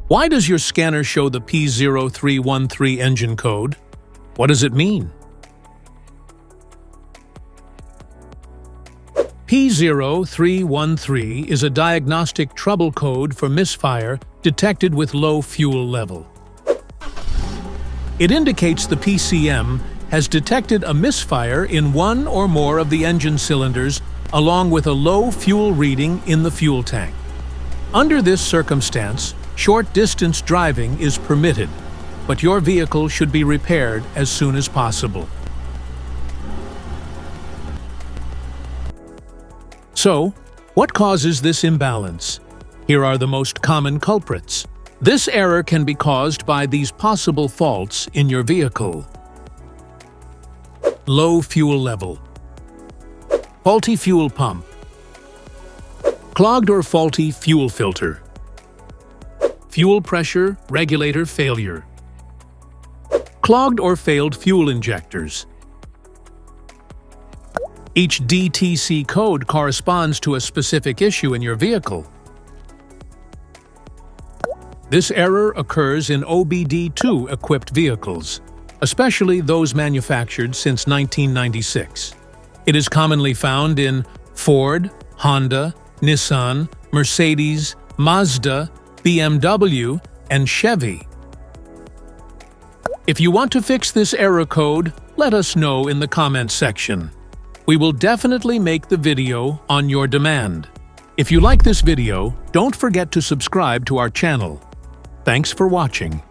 Why does your scanner show the P0313 engine code? What does it mean? P0313 is a diagnostic trouble code for misfire detected with low fuel level. It indicates the PCM has detected a misfire in one or more of the engine cylinders along with a low fuel reading in the fuel tank. Under this circumstance, short-distance driving is permitted, but your vehicle should be repaired as soon as possible. So, what causes this imbalance? Here are the most common culprits. This error can be caused by these possible faults in your vehicle. Low fuel level. Faulty fuel pump. Clogged or faulty fuel filter. Fuel pressure regulator failure. Clogged or failed fuel injectors. Each DTC code corresponds to a specific issue in your vehicle. This error occurs in OBD2 equipped vehicles, especially those manufactured since 1996. It is commonly found in Ford, Honda, Nissan, Mercedes, Mazda, BMW, and Chevy. If you want to fix this error code, let us know in the comments section. We will definitely make the video on your demand. If you like this video, don't forget to subscribe to our channel. Thanks for watching.